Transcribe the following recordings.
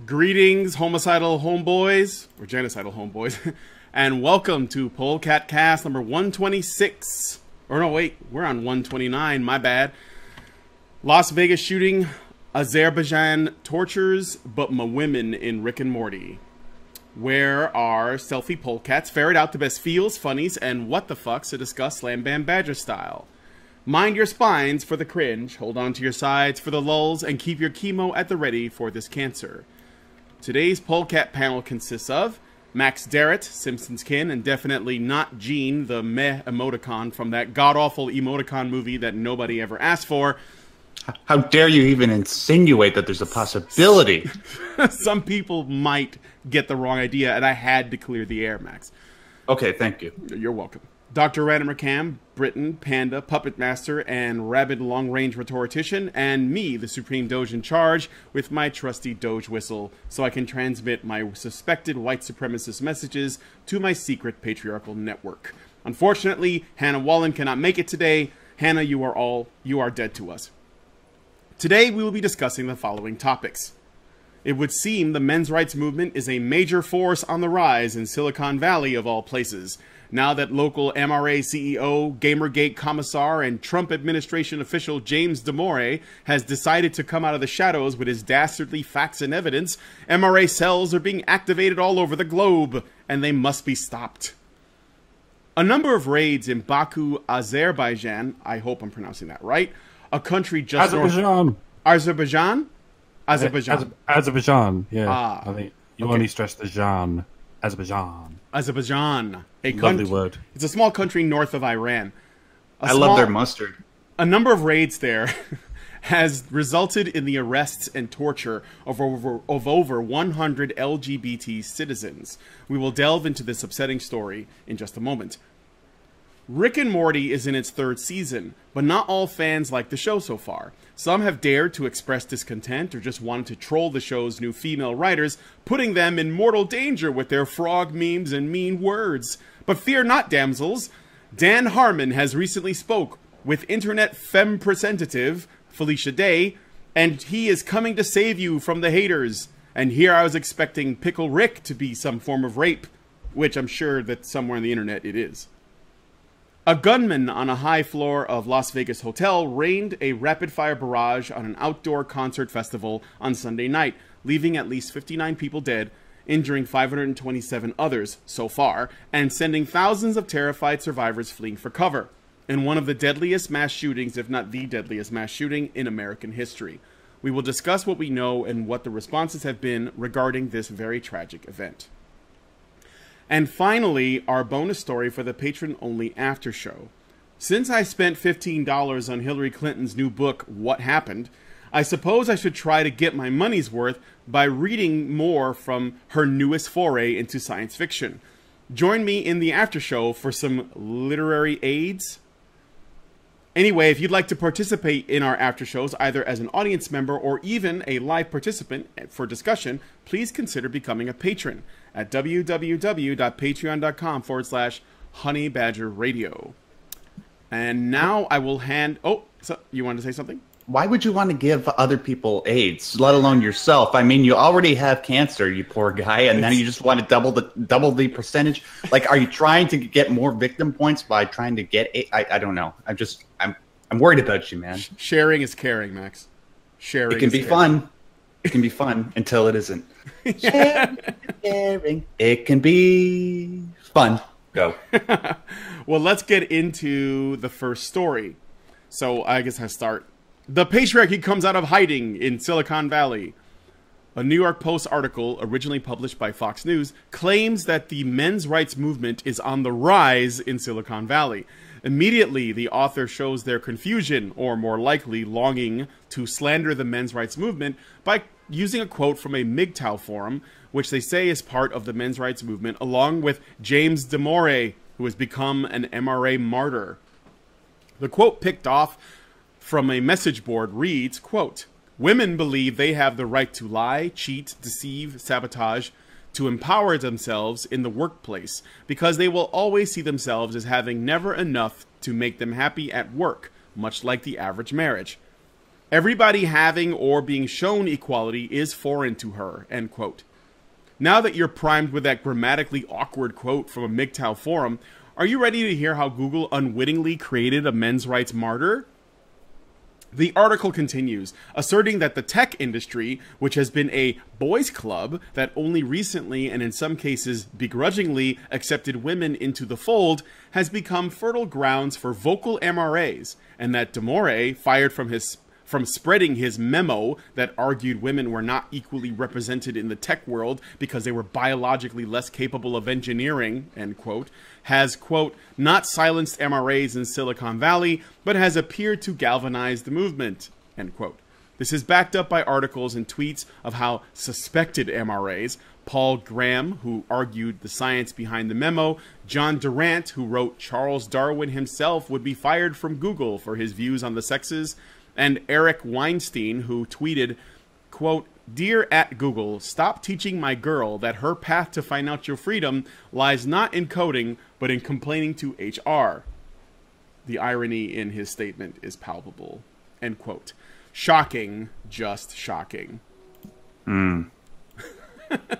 Greetings, homicidal homeboys, or genocidal homeboys, and welcome to Polecat Cast number 126. Or no, wait, we're on 129, my bad. Las Vegas shooting, Azerbaijan tortures, but my women in Rick and Morty. Where our stealthy polecats ferret out the best feels, funnies, and what the fucks to discuss Slam Bam Badger style. Mind your spines for the cringe, hold on to your sides for the lulls, and keep your chemo at the ready for this cancer. Today's Polecat panel consists of Max Darrett, Simpsons kin, and definitely not Gene, the meh emoticon from that god-awful emoticon movie that nobody ever asked for. How dare you even insinuate that there's a possibility? Some people might get the wrong idea, and I had to clear the air, Max. Okay, thank you. You're welcome. Dr. Random McCam, Britain, Panda, Puppet Master, and Rabid Long-Range Rhetorician, and me, the Supreme Doge in charge, with my trusty Doge whistle, so I can transmit my suspected white supremacist messages to my secret patriarchal network. Unfortunately, Hannah Wallen cannot make it today. Hannah, you are dead to us. Today, we will be discussing the following topics. It would seem the men's rights movement is a major force on the rise in Silicon Valley of all places. Now that local MRA CEO, Gamergate commissar, and Trump administration official James Damore has decided to come out of the shadows with his dastardly facts and evidence, MRA cells are being activated all over the globe, and they must be stopped. A number of raids in Baku, Azerbaijan, I hope I'm pronouncing that right, a country just Azerbaijan. Azerbaijan? Azerbaijan, yeah. I think you okay. Only stress the Jan. Azerbaijan. Azerbaijan. Lovely word. It's a small country north of Iran. I love their mustard. A number of raids there has resulted in the arrests and torture of over 100 LGBT citizens. We will delve into this upsetting story in just a moment. Rick and Morty is in its third season, but not all fans like the show so far. Some have dared to express discontent or just wanted to troll the show's new female writers, putting them in mortal danger with their frog memes and mean words. But fear not, damsels. Dan Harmon has recently spoke with internet femme representative Felicia Day, and he is coming to save you from the haters. And here I was expecting Pickle Rick to be some form of rape, which I'm sure that somewhere on the internet it is. A gunman on a high floor of Las Vegas hotel rained a rapid-fire barrage on an outdoor concert festival on Sunday night, leaving at least 59 people dead, injuring 527 others so far, and sending thousands of terrified survivors fleeing for cover, in one of the deadliest mass shootings, if not the deadliest mass shooting, in American history. We will discuss what we know and what the responses have been regarding this very tragic event. And finally, our bonus story for the patron-only after show. Since I spent $15 on Hillary Clinton's new book, What Happened, I suppose I should try to get my money's worth by reading more from her newest foray into science fiction. Join me in the after show for some literary aids. Anyway, if you'd like to participate in our after shows, either as an audience member or even a live participant for discussion, please consider becoming a patron at www.patreon.com/honeybadgerradio. And now I will hand... Oh, so you wanted to say something? Why would you want to give other people AIDS, let alone yourself? I mean, you already have cancer, you poor guy, and now you just want to double the percentage. Like, are you trying to get more victim points by trying to get AIDS? I don't know. I'm worried about you, man. Sharing is caring, Max. Sharing. It can be fun. It can be fun until it isn't. Sharing. It can be fun. Go. Well, let's get into the first story. So I guess I start. The patriarchy comes out of hiding in Silicon Valley. A New York Post article, originally published by Fox News, claims that the men's rights movement is on the rise in Silicon Valley. Immediately, the author shows their confusion, or more likely, longing to slander the men's rights movement by using a quote from a MGTOW forum, which they say is part of the men's rights movement, along with James Damore, who has become an MRA martyr. The quote picked off from a message board reads, quote, "Women believe they have the right to lie, cheat, deceive, sabotage, to empower themselves in the workplace because they will always see themselves as having never enough to make them happy at work, much like the average marriage. Everybody having or being shown equality is foreign to her, end quote. Now that you're primed with that grammatically awkward quote from a MGTOW forum, are you ready to hear how Google unwittingly created a men's rights martyr? The article continues, asserting that the tech industry, which has been a boys' club that only recently and in some cases begrudgingly accepted women into the fold, has become fertile grounds for vocal MRAs, and that Demore, fired from spreading his memo that argued women were not equally represented in the tech world because they were biologically less capable of engineering, end quote, has, quote, not silenced MRAs in Silicon Valley, but has appeared to galvanize the movement, end quote. This is backed up by articles and tweets of how suspected MRAs, Paul Graham, who argued the science behind the memo, John Durant, who wrote Charles Darwin himself would be fired from Google for his views on the sexes, and Eric Weinstein, who tweeted, quote, Dear @Google, stop teaching my girl that her path to financial freedom lies not in coding, but in complaining to HR. The irony in his statement is palpable, end quote. Shocking, just shocking.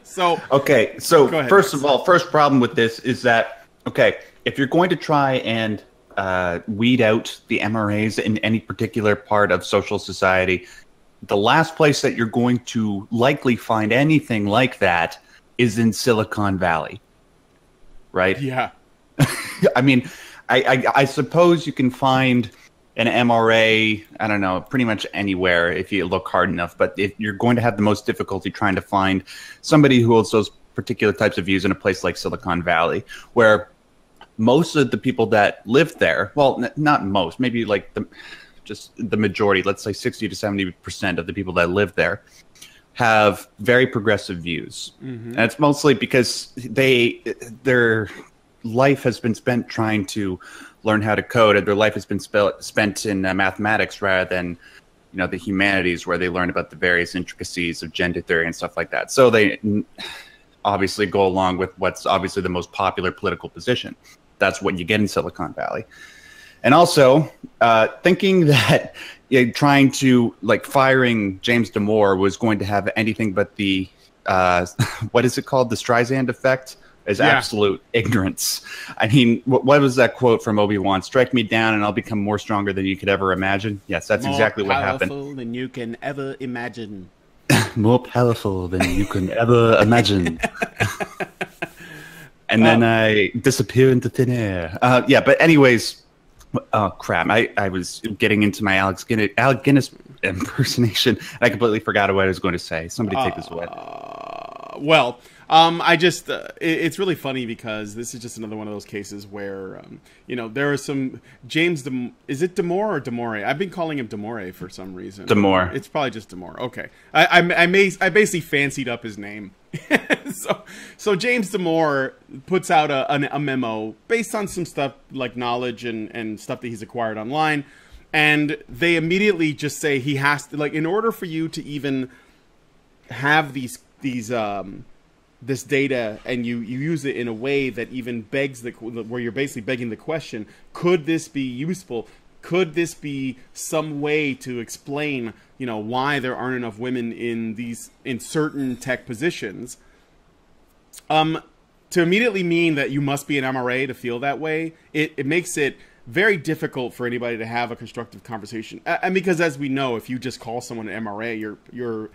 So okay, so go ahead, first Max. of all, first problem with this is that, okay, if you're going to try and weed out the MRAs in any particular part of social society, the last place that you're going to likely find anything like that is in Silicon Valley, right? Yeah. I mean, I suppose you can find an MRA, I don't know, pretty much anywhere if you look hard enough, but if you're going to have the most difficulty trying to find somebody who holds those particular types of views in a place like Silicon Valley, where most of the people that live there, well, not most, maybe like just the majority, let's say 60 to 70% of the people that live there have very progressive views. And it's mostly because their life has been spent trying to learn how to code, and their life has been spent in mathematics rather than, you know, the humanities, where they learn about the various intricacies of gender theory and stuff like that. So they obviously go along with what's obviously the most popular political position. That's what you get in Silicon Valley. And also, thinking that trying to, like, firing James Damore was going to have anything but the, what is it called? The Streisand effect is absolute ignorance. I mean, what was that quote from Obi-Wan? Strike me down and I'll become more stronger than you could ever imagine. Yes, that's exactly what happened. More powerful than you can ever imagine. More powerful than you can ever imagine. And then I disappear into thin air. Yeah, but anyways, oh crap! I was getting into my Alec Guinness impersonation, and I completely forgot what I was going to say. Somebody take this away. Well, I just it's really funny because this is just another one of those cases where you know, there are some is it Damore or Damore? I've been calling him Damore for some reason. Damore. It's probably just Damore. Okay, I basically fancied up his name. So James Damore puts out a memo based on some stuff like knowledge and stuff that he's acquired online, and they immediately just say he has to, like, in order for you to even have this data and you use it in a way that even begs where you're basically begging the question, could this be useful? Could this be some way to explain, you know, why there aren't enough women in certain tech positions? To immediately mean that you must be an MRA to feel that way, it makes it very difficult for anybody to have a constructive conversation. And because, as we know, if you just call someone an MRA, you're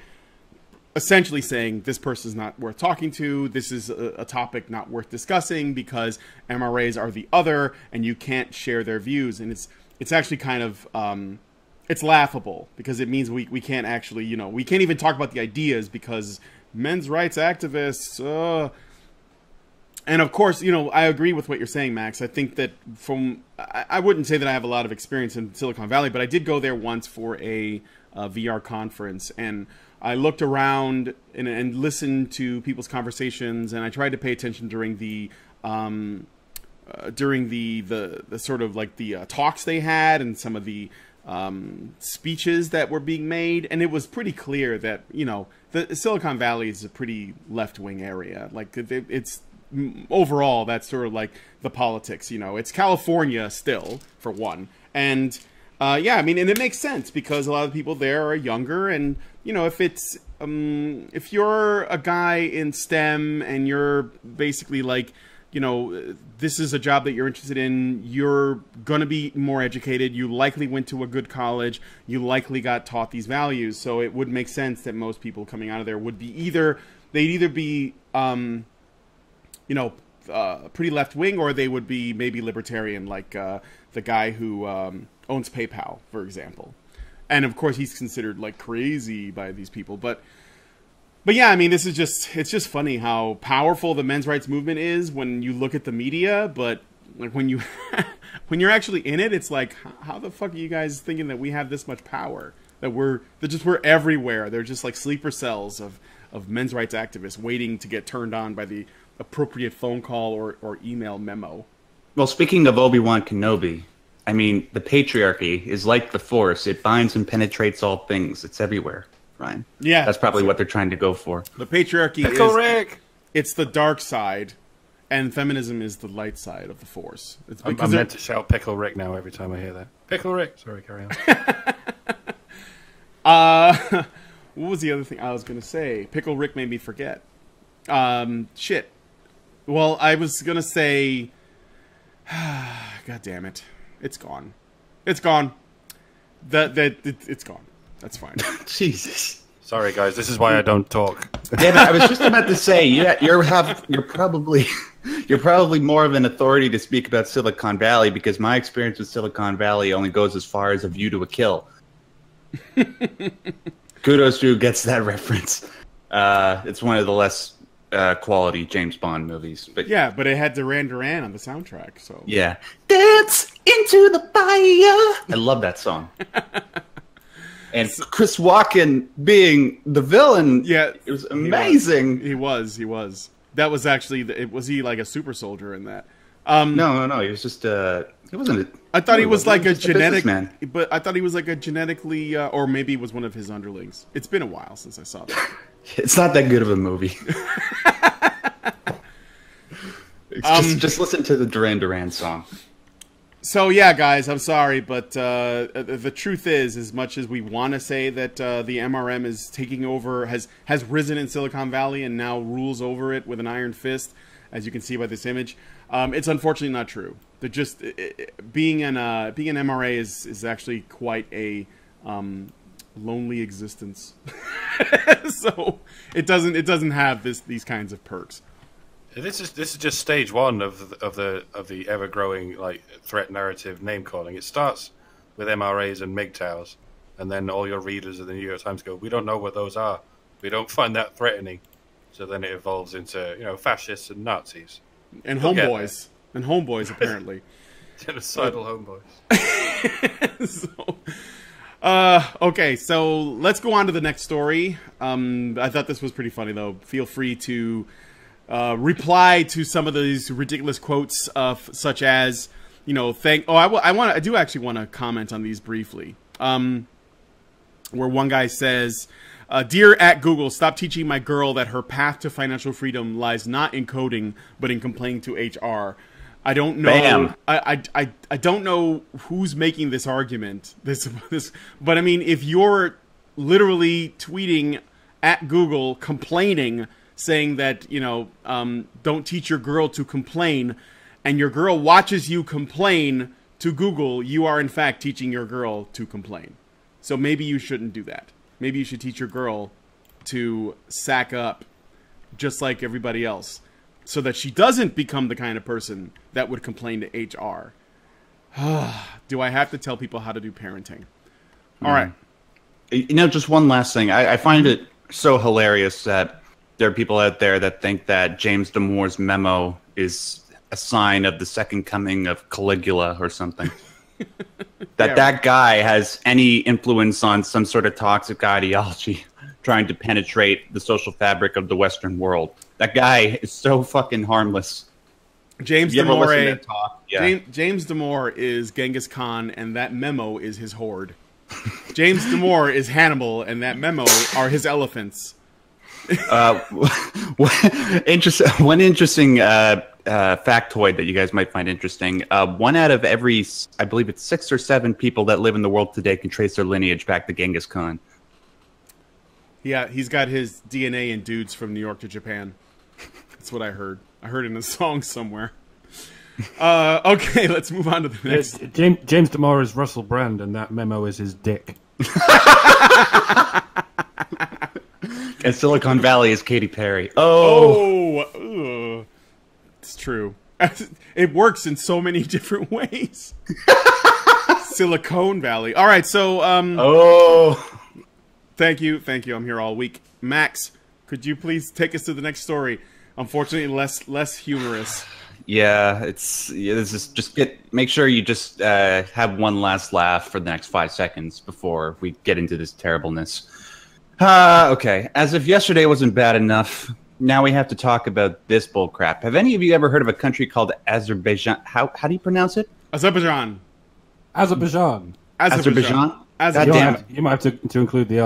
essentially saying this person's not worth talking to. This is a topic not worth discussing because MRAs are the other, and you can't share their views. And it's actually kind of it's laughable because it means we can't actually, you know, we can't even talk about the ideas because men's rights activists. And of course, you know, I agree with what you're saying, Max. I think that I wouldn't say that I have a lot of experience in Silicon Valley, but I did go there once for a VR conference, and I looked around and listened to people's conversations, and I tried to pay attention during the sort of like the talks they had and some of the speeches that were being made, and it was pretty clear that, you know, the Silicon Valley is a pretty left-wing area. Like, it's overall, that's sort of like the politics, you know. It's California still, for one, and Yeah, I mean, and it makes sense because a lot of people there are younger, and you know, if you're a guy in STEM and you're basically like, you know, this is a job that you're interested in, you're going to be more educated, you likely went to a good college, you likely got taught these values, so it would make sense that most people coming out of there would be they'd either be, you know, pretty left-wing, or they would be maybe libertarian, like the guy who owns PayPal, for example. And of course, he's considered like crazy by these people. But yeah, I mean, it's just funny how powerful the men's rights movement is when you look at the media. But like when you're actually in it, it's like, how the fuck are you guys thinking that we have this much power? That we're everywhere. They're just like sleeper cells of men's rights activists waiting to get turned on by the appropriate phone call or email memo. Well, speaking of Obi-Wan Kenobi, I mean, the patriarchy is like the Force. It binds and penetrates all things. It's everywhere, Ryan. Yeah. That's probably what they're trying to go for. The patriarchy Pickle is... Rick! It's the dark side, and feminism is the light side of the Force. It's I'm meant to shout Pickle Rick now every time I hear that. Pickle Rick! Sorry, carry on. What was the other thing I was going to say? Pickle Rick made me forget. Shit. Well, I was going to say... God damn it. It's gone. It's gone. It's gone. That's fine. Jesus. Sorry, guys. This is why I don't talk. Yeah, but I was just about to say, you're probably more of an authority to speak about Silicon Valley, because my experience with Silicon Valley only goes as far as A View to a Kill. Kudos to who gets that reference. It's one of the less quality James Bond movies, but yeah, but it had Duran Duran on the soundtrack, so yeah. Dance into the fire. I love that song. And Chris Walken being the villain, yeah, it was amazing. He was. That was actually was he like a super soldier in that? No. He was just he wasn't. I thought he was like a genetic man. But I thought he was like a genetically, or maybe it was one of his underlings. It's been a while since I saw that. It's not that good of a movie. Just listen to the Duran Duran song. So yeah, guys, I'm sorry, but the truth is, as much as we want to say that the MRM is taking over, has risen in Silicon Valley and now rules over it with an iron fist, as you can see by this image, it's unfortunately not true. They're just being an MRA is actually quite a lonely existence. So it doesn't have these kinds of perks. This is just stage one of the ever growing like threat narrative name calling. It starts with MRAs and MGTOWs, and then all your readers of the New York Times go, "We don't know what those are. We don't find that threatening." So then it evolves into fascists and Nazis and homeboys apparently. Genocidal homeboys. Okay, so let's go on to the next story. I thought this was pretty funny, though. Feel free to reply to some of these ridiculous quotes, such as, I do actually want to comment on these briefly. Where one guy says, "Dear at Google, stop teaching my girl that her path to financial freedom lies not in coding, but in complaining to HR." I don't know. Bam. I don't know who's making this argument. But I mean, if you're literally tweeting at Google complaining, saying that don't teach your girl to complain, and your girl watches you complain to Google, you are in fact teaching your girl to complain. So maybe you shouldn't do that. Maybe you should teach your girl to sack up, just like everybody else, so that she doesn't become the kind of person that would complain to HR. Do I have to tell people how to do parenting? All right. Just one last thing. I find it so hilarious that there are people out there that think that James Damore's memo is a sign of the second coming of Caligula or something. That guy has any influence on some sort of toxic ideology trying to penetrate the social fabric of the Western world. That guy is so fucking harmless. James You ever listen to Damore. that talk? Yeah. James Damore is Genghis Khan, and that memo is his horde. James Damore is Hannibal, and that memo are his elephants. One interesting factoid that you guys might find interesting. One out of every, I believe it's 6 or 7 people that live in the world today can trace their lineage back to Genghis Khan. Yeah, he's got his DNA in dudes from New York to Japan. That's what I heard. I heard it in a song somewhere. Okay, let's move on to the next. James Damore is Russell Brand, and that memo is his dick. And Silicon Valley is Katy Perry. It's true. It works in so many different ways. Silicon Valley. All right, so thank you. I'm here all week. Max, could you please take us to the next story? Unfortunately, less humorous. Yeah, this is make sure you just have one last laugh for the next 5 seconds before we get into this terribleness. Okay, as if yesterday wasn't bad enough, now we have to talk about this bullcrap. Have any of you ever heard of a country called Azerbaijan? How do you pronounce it? Azerbaijan. Azerbaijan? You might have to include the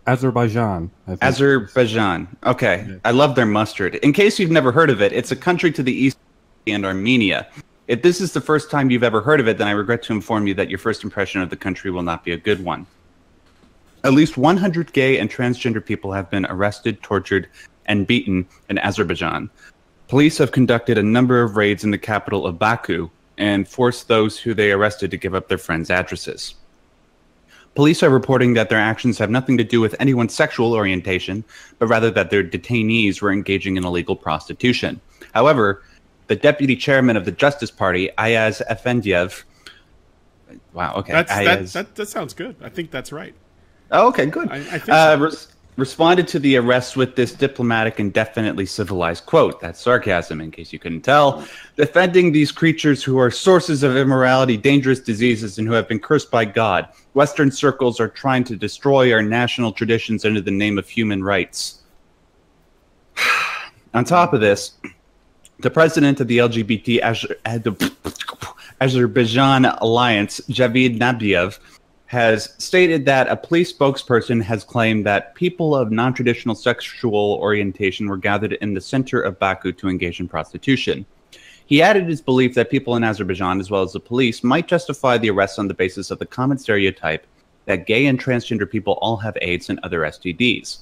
Azerbaijan. I think. Azerbaijan. Okay, yeah. I love their mustard. In case you've never heard of it, it's a country to the east and Armenia. If this is the first time you've ever heard of it, then I regret to inform you that your first impression of the country will not be a good one. At least 100 gay and transgender people have been arrested, tortured, and beaten in Azerbaijan. Police have conducted a number of raids in the capital of Baku and forced those who they arrested to give up their friends' addresses. Police are reporting that their actions have nothing to do with anyone's sexual orientation, but rather that their detainees were engaging in illegal prostitution. However, the deputy chairman of the Justice Party, Ayaz Efendiev... Wow, okay. That sounds good. I think that's right. Oh, okay, good. I think so. Responded to the arrest with this diplomatic and definitely civilized quote. That's sarcasm, in case you couldn't tell. Defending these creatures who are sources of immorality, dangerous diseases, and who have been cursed by God. Western circles are trying to destroy our national traditions under the name of human rights. On top of this, the president of the LGBT Azerbaijan Alliance, Javid Nabiev, has stated that a police spokesperson has claimed that people of non-traditional sexual orientation were gathered in the center of Baku to engage in prostitution. He added his belief that people in Azerbaijan, as well as the police, might justify the arrests on the basis of the common stereotype that gay and transgender people all have AIDS and other STDs.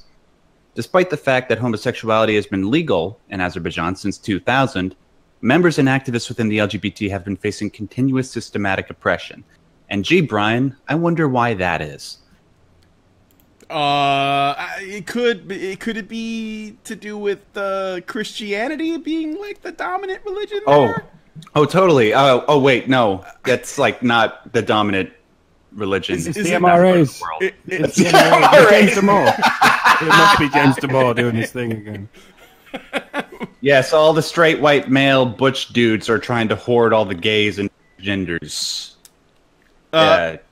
Despite the fact that homosexuality has been legal in Azerbaijan since 2000, members and activists within the LGBT have been facing continuous systematic oppression. And gee, Brian, I wonder why that is. Could it be to do with Christianity being like the dominant religion there? Oh, totally. Oh, wait, no, that's like not the dominant religion. It's the MRAs. It's the MRAs. James Damore. It must be James Damore doing his thing again. Yes, all the straight white male butch dudes are trying to hoard all the gays and genders.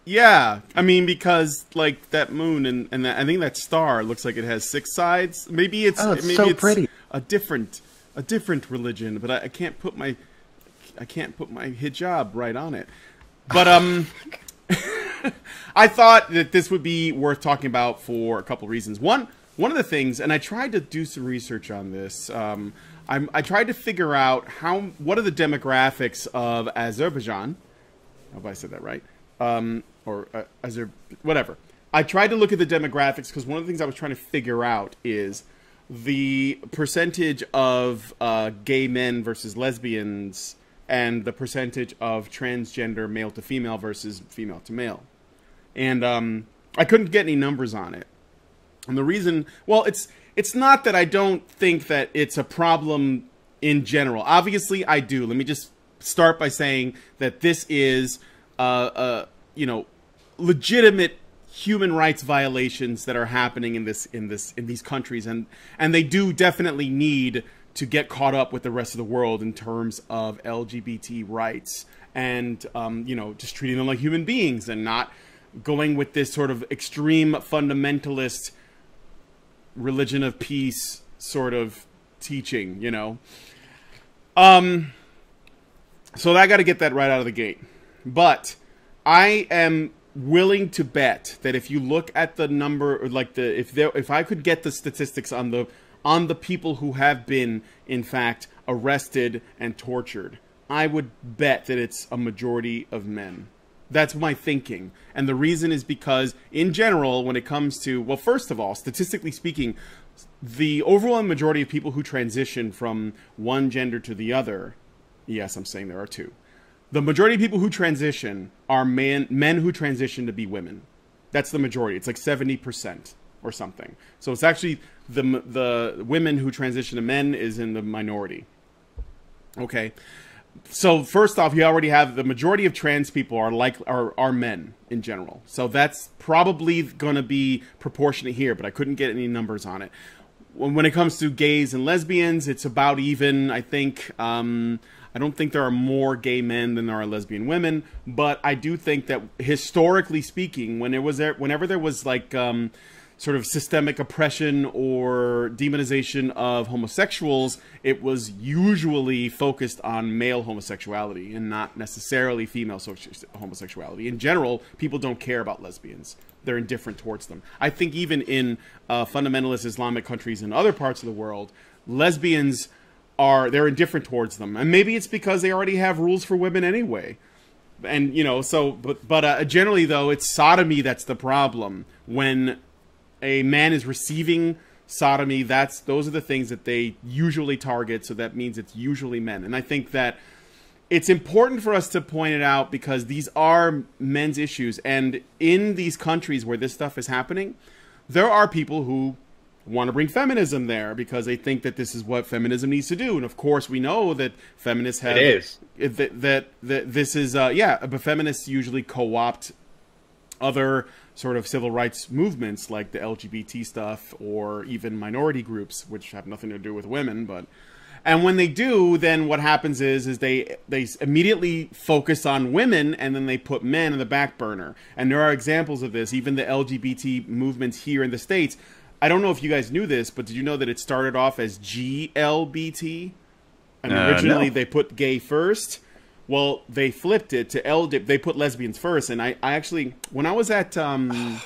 Yeah, I mean, because like that moon and that, I think that star looks like it has 6 sides. Maybe it's pretty. a different religion, but I can't put my hijab right on it. But I thought that this would be worth talking about for a couple reasons. One of the things, and I tried to do some research on this. I tried to figure out what are the demographics of Azerbaijan. I hope I said that right. Whatever. I tried to look at the demographics because one of the things I was trying to figure out is the percentage of gay men versus lesbians and the percentage of transgender male to female versus female to male. And I couldn't get any numbers on it. And the reason, well, it's not that I don't think that it's a problem in general. Obviously, I do. Let me just start by saying that this is legitimate human rights violations that are happening in these countries, and they do definitely need to get caught up with the rest of the world in terms of LGBT rights and just treating them like human beings and not going with this sort of extreme fundamentalist religion of peace sort of teaching, So I got to get that right out of the gate. But I am willing to bet that if you look at the number, or like if I could get the statistics on the people who have been in fact arrested and tortured, I would bet that it's a majority of men. That's my thinking. And the reason is because, in general, when it comes to, well, first of all, statistically speaking, the overwhelming majority of people who transition from one gender to the other, yes, I'm saying there are two. The majority of people who transition are men who transition to be women. That's the majority. It's like 70% or something. So it's actually the women who transition to men is in the minority. Okay. So first off, you already have the majority of trans people are men in general. So that's probably going to be proportionate here, but I couldn't get any numbers on it. When it comes to gays and lesbians, it's about even, I think. I don't think there are more gay men than there are lesbian women, but I do think that historically speaking, whenever there was like sort of systemic oppression or demonization of homosexuals, it was usually focused on male homosexuality and not necessarily female homosexuality. In general, people don't care about lesbians. They're indifferent towards them. I think even in fundamentalist Islamic countries in other parts of the world, lesbians they're indifferent towards them. And maybe it's because they already have rules for women anyway. And, you know, so, but generally though, it's sodomy that's the problem. When a man is receiving sodomy, those are the things that they usually target. So that means it's usually men. And I think that it's important for us to point it out because these are men's issues. And in these countries where this stuff is happening, there are people who want to bring feminism there because they think that this is what feminism needs to do. And of course, we know that feminists have... It is. That this is... but feminists usually co-opt other sort of civil rights movements like the LGBT stuff or even minority groups, which have nothing to do with women, but... And when they do, then what happens is they immediately focus on women and then they put men in the back burner. And there are examples of this. Even the LGBT movements here in the States... I don't know if you guys knew this, but did you know that it started off as GLBT? And originally they put gay first. Well, they flipped it to they put lesbians first. And I actually, when I was at, and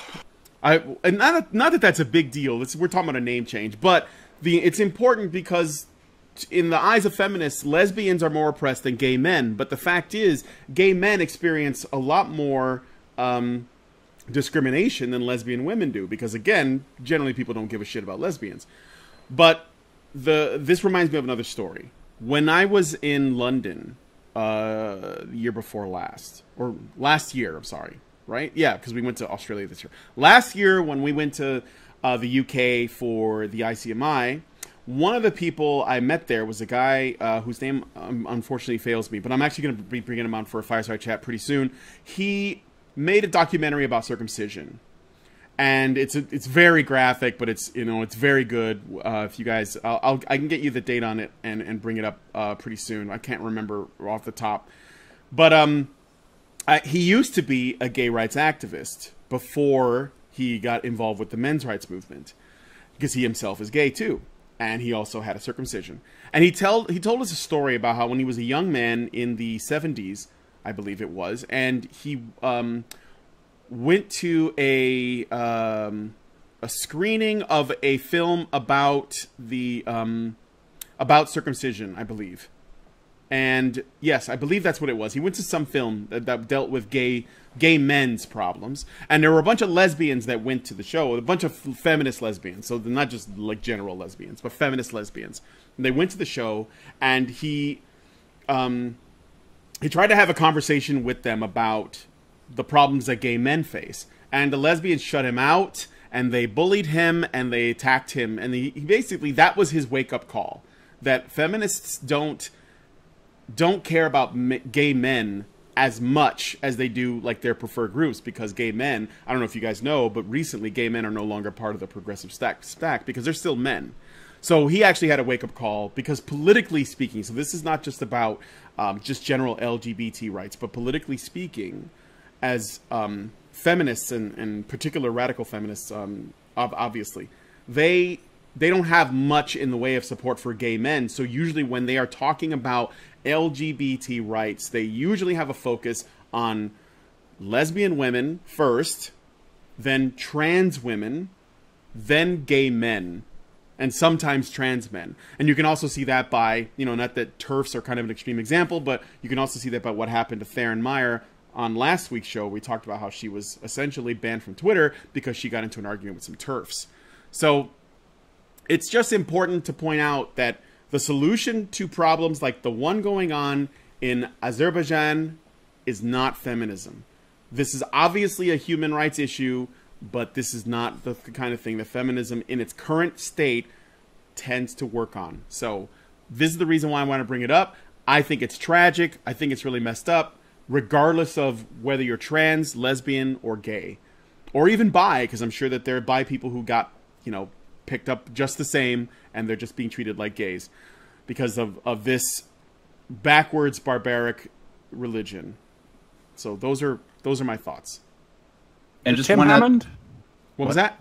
not that that's a big deal. We're talking about a name change, but it's important because in the eyes of feminists, lesbians are more oppressed than gay men. But the fact is, gay men experience a lot more discrimination than lesbian women do, because again, generally people don't give a shit about lesbians. But this reminds me of another story. When I was in London the year before last, or last year, I'm sorry, right? Yeah, because we went to Australia this year. Last year when we went to the UK for the ICMI, one of the people I met there was a guy whose name unfortunately fails me, but I'm actually going to be bringing him on for a fireside chat pretty soon. He made a documentary about circumcision, and it's very graphic, but it's very good. If you guys, I can get you the date on it and bring it up pretty soon. I can't remember off the top, but he used to be a gay rights activist before he got involved with the men's rights movement, because he himself is gay too, and he also had a circumcision. And he told us a story about how when he was a young man in the 70s. I believe it was, and he went to a screening of a film about about circumcision, I believe. And yes, I believe that's what it was. He went to some film that dealt with gay men's problems, and there were a bunch of lesbians that went to the show, a bunch of feminist lesbians. So they're not just like general lesbians, but feminist lesbians. And they went to the show, and he tried to have a conversation with them about the problems that gay men face. And the lesbians shut him out, and they bullied him, and they attacked him. And he basically, that was his wake-up call. That feminists don't care about gay men as much as they do like their preferred groups, because gay men, I don't know if you guys know, but recently gay men are no longer part of the progressive stack because they're still men. So he actually had a wake-up call because politically speaking, so this is not just about just general LGBT rights, but politically speaking, as feminists and particular radical feminists, obviously, they don't have much in the way of support for gay men. So usually when they are talking about LGBT rights, they usually have a focus on lesbian women first, then trans women, then gay men, and sometimes trans men. And you can also see that by, not that TERFs are kind of an extreme example, but you can also see that by what happened to Theron Meyer on last week's show. We talked about how she was essentially banned from Twitter because she got into an argument with some TERFs. So it's just important to point out that the solution to problems like the one going on in Azerbaijan is not feminism. This is obviously a human rights issue, but this is not the kind of thing that feminism in its current state tends to work on. So this is the reason why I want to bring it up. I think it's tragic. I think it's really messed up, regardless of whether you're trans, lesbian, or gay. Or even bi, because I'm sure that there are bi people who got, picked up just the same, and they're just being treated like gays because of this backwards, barbaric religion. So those are my thoughts. And just Tim Hammond? What was that?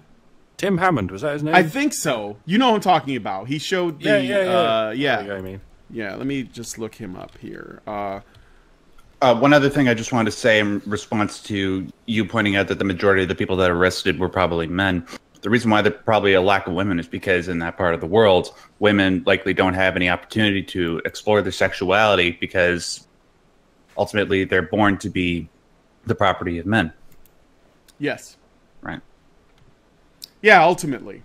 Tim Hammond, was that his name? I think so. You know what I'm talking about. He showed the... I mean. Yeah, let me just look him up here. One other thing I just wanted to say in response to you pointing out that the majority of the people that are arrested were probably men. The reason why there's probably a lack of women is because in that part of the world, women likely don't have any opportunity to explore their sexuality because ultimately they're born to be the property of men. Yes. Right. Yeah, ultimately.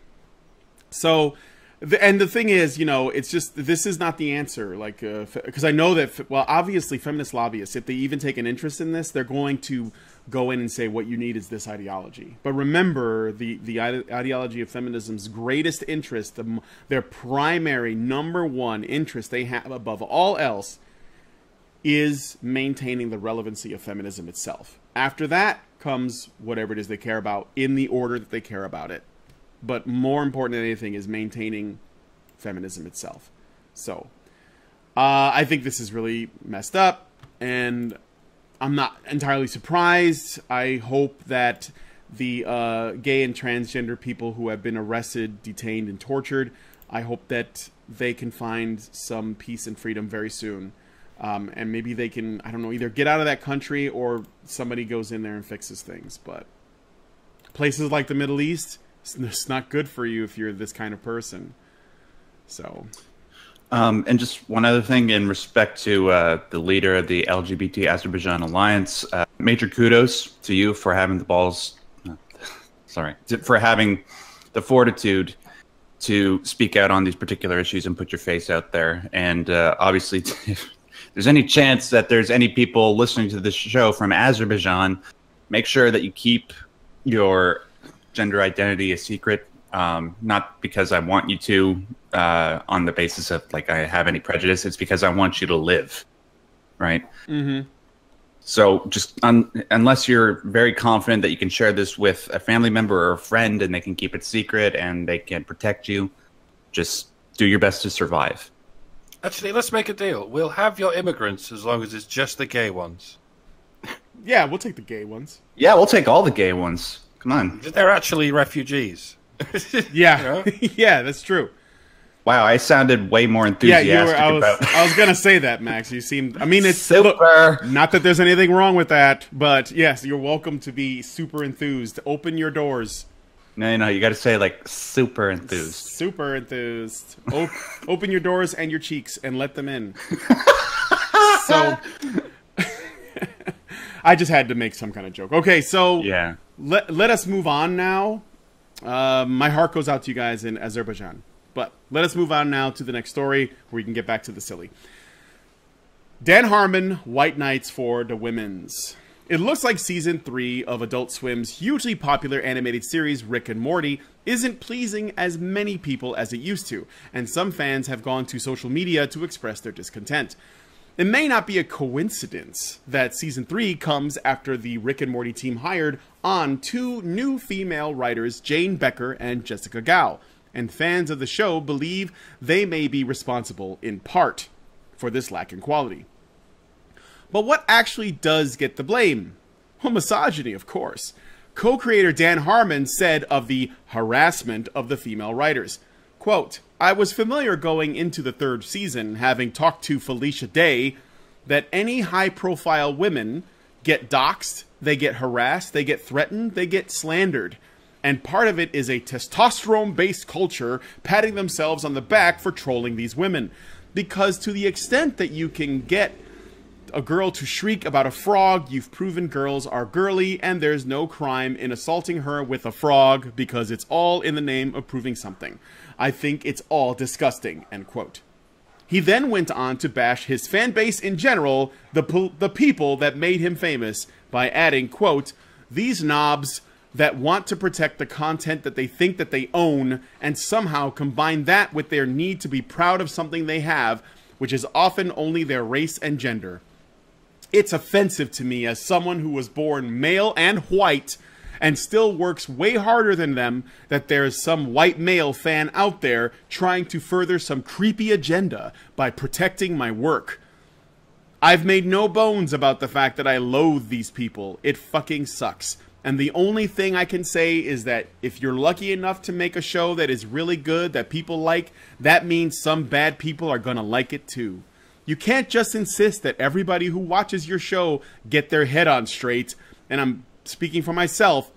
So, the thing is, it's just, this is not the answer. Like, because I know that, obviously feminist lobbyists, if they even take an interest in this, they're going to go in and say, what you need is this ideology. But remember, the ideology of feminism's greatest interest, their primary number one interest they have above all else is maintaining the relevancy of feminism itself. After that comes whatever it is they care about in the order that they care about it. But more important than anything is maintaining feminism itself. So, I think this is really messed up, and I'm not entirely surprised. I hope that the gay and transgender people who have been arrested, detained, and tortured, I hope that they can find some peace and freedom very soon. And maybe they can, I don't know, either get out of that country or somebody goes in there and fixes things. But places like the Middle East, it's not good for you if you're this kind of person. So, and just one other thing in respect to the leader of the LGBT Azerbaijan Alliance, major kudos to you for having the balls, for having the fortitude to speak out on these particular issues and put your face out there. And obviously, if there's any chance that there's any people listening to this show from Azerbaijan, make sure that you keep your gender identity a secret. Not because I want you to, on the basis of like I have any prejudice. It's because I want you to live, right? Mm-hmm. So just unless you're very confident that you can share this with a family member or a friend and they can keep it secret and they can protect you, just do your best to survive. Actually, let's make a deal. We'll have your immigrants as long as it's just the gay ones. Yeah, we'll take the gay ones. Yeah, we'll take all the gay ones. Come on. They're actually refugees. Yeah, yeah, that's true. Wow, I sounded way more enthusiastic about... I was going to say that, Max. You seemed... I mean, it's... Super! Look, not that there's anything wrong with that, but yes, you're welcome to be super enthused. Open your doors. No, you got to say, like, super enthused. Super enthused. Open your doors and your cheeks and let them in. So... I just had to make some kind of joke. Okay, so... Yeah. Let us move on now. My heart goes out to you guys in Azerbaijan. But let us move on now to the next story where we can get back to the silly. Dan Harmon, White Knights for the Women's. It looks like Season 3 of Adult Swim's hugely popular animated series Rick and Morty isn't pleasing as many people as it used to, and some fans have gone to social media to express their discontent. It may not be a coincidence that Season 3 comes after the Rick and Morty team hired on two new female writers, Jane Becker and Jessica Gao, and fans of the show believe they may be responsible, in part, for this lack in quality. But what actually does get the blame? Well, misogyny, of course. Co-creator Dan Harmon said of the harassment of the female writers, quote, "I was familiar going into the third season, having talked to Felicia Day, that any high-profile women get doxxed, they get harassed, they get threatened, they get slandered. And part of it is a testosterone-based culture patting themselves on the back for trolling these women. Because to the extent that you can get a girl to shriek about a frog, you've proven girls are girly, and there's no crime in assaulting her with a frog because it's all in the name of proving something. I think it's all disgusting, end quote. He then went on to bash his fan base in general, the people that made him famous, by adding, quote, "These knobs that want to protect the content that they think that they own and somehow combine that with their need to be proud of something they have, which is often only their race and gender. It's offensive to me as someone who was born male and white and still works way harder than them that there's some white male fan out there trying to further some creepy agenda by protecting my work. I've made no bones about the fact that I loathe these people. It fucking sucks. And the only thing I can say is that if you're lucky enough to make a show that is really good, that people like, that means some bad people are gonna like it too. You can't just insist that everybody who watches your show get their head on straight. And I'm speaking for myself,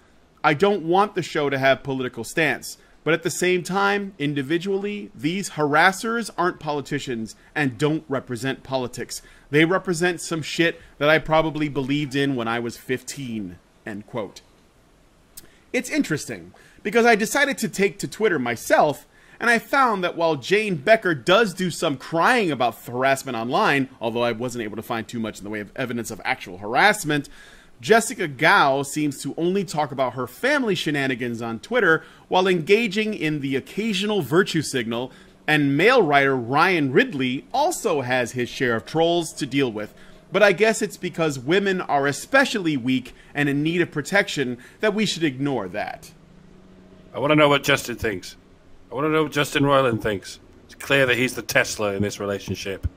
I don't want the show to have political stance. But at the same time, individually, these harassers aren't politicians and don't represent politics. They represent some shit that I probably believed in when I was 15. End quote. It's interesting because I decided to take to Twitter myself, and I found that while Jane Becker does do some crying about harassment online, although I wasn't able to find too much in the way of evidence of actual harassment, Jessica Gao seems to only talk about her family shenanigans on Twitter while engaging in the occasional virtue signal, and male writer Ryan Ridley also has his share of trolls to deal with. But I guess it's because women are especially weak and in need of protection that we should ignore that. I want to know what Justin thinks. I want to know what Justin Roiland thinks. It's clear that he's the Tesla in this relationship.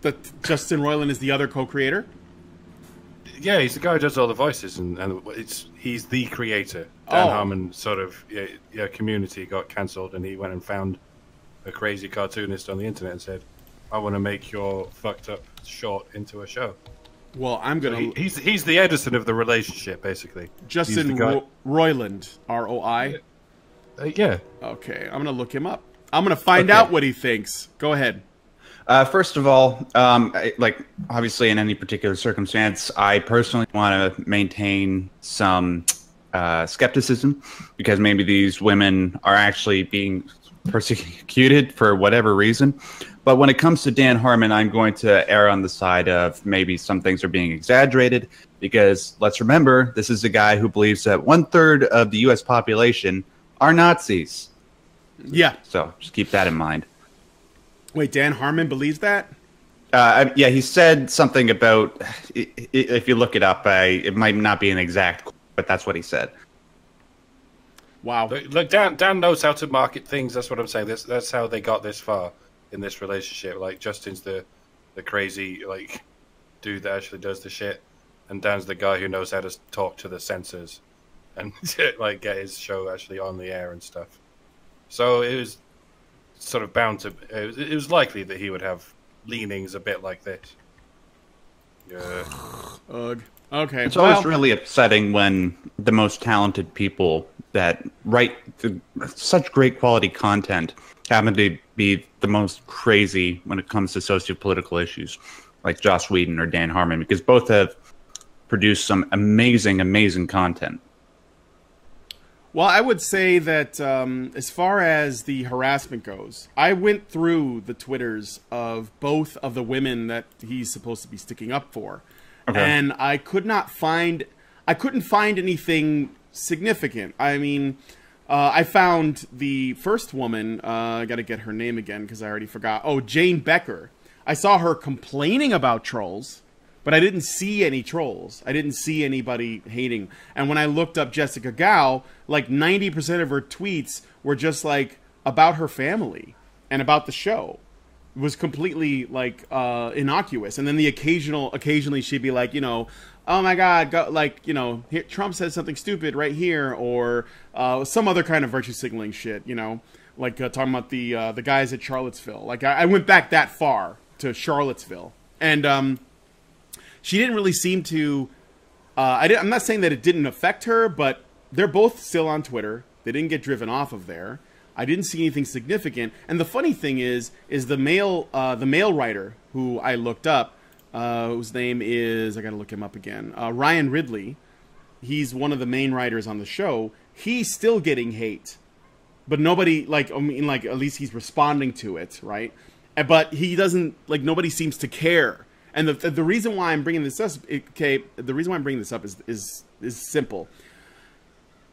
That Justin Roiland is the other co-creator? Yeah, he's the guy who does all the voices, and he's the creator. Dan Harmon sort of community got cancelled, and he went and found a crazy cartoonist on the internet and said, I want to make your fucked up short into a show. Well, I'm gonna. So he's the Edison of the relationship, basically. Justin Roiland, R-O-I. Yeah. Okay, I'm gonna look him up. I'm gonna find out what he thinks. Go ahead. First of all, like obviously in any particular circumstance, I personally want to maintain some skepticism because maybe these women are actually being persecuted for whatever reason. But when it comes to Dan Harmon, I'm going to err on the side of maybe some things are being exaggerated because let's remember, this is a guy who believes that 1/3 of the U.S. population are Nazis. Yeah. So just keep that in mind. Wait, Dan Harmon believes that? Yeah, he said something about, if you look it up, it might not be an exact quote, but that's what he said. Wow. Look, Dan knows how to market things. That's what I'm saying. That's how they got this far in this relationship. Like, Justin's the crazy, like, dude that actually does the shit. And Dan's the guy who knows how to talk to the censors and, like, get his show actually on the air and stuff. So it was sort of bound to... It was likely that he would have leanings a bit like this. Yeah. Ugh. Okay. It's always really upsetting when the most talented people that write such great quality content happen to be the most crazy when it comes to socio-political issues, like Joss Whedon or Dan Harmon, because both have produced some amazing, amazing content. Well, I would say that as far as the harassment goes, I went through the Twitters of both of the women that he's supposed to be sticking up for. Okay. And I couldn't find anything significant. I mean, I found the first woman, I got to get her name again because I already forgot. Oh, Jane Becker. I saw her complaining about trolls, but I didn't see any trolls. I didn't see anybody hating. And when I looked up Jessica Gao, like 90% of her tweets were just like about her family and about the show. It was completely like innocuous. And then occasionally she'd be like, you know, oh my God, like, you know, here, Trump said something stupid right here, or some other kind of virtue signaling shit, you know, like talking about the guys at Charlottesville. Like I went back that far to Charlottesville, and she didn't really seem to I'm not saying that it didn't affect her, but they're both still on Twitter. They didn't get driven off of there. I didn't see anything significant. And the funny thing is the male writer who I looked up, whose name is, I got to look him up again, Ryan Ridley. He's one of the main writers on the show. He's still getting hate, but nobody, like, I mean, like, at least he's responding to it, right? But he doesn't, like, nobody seems to care. And the reason why I'm bringing this up, okay, the reason why I'm bringing this up is simple.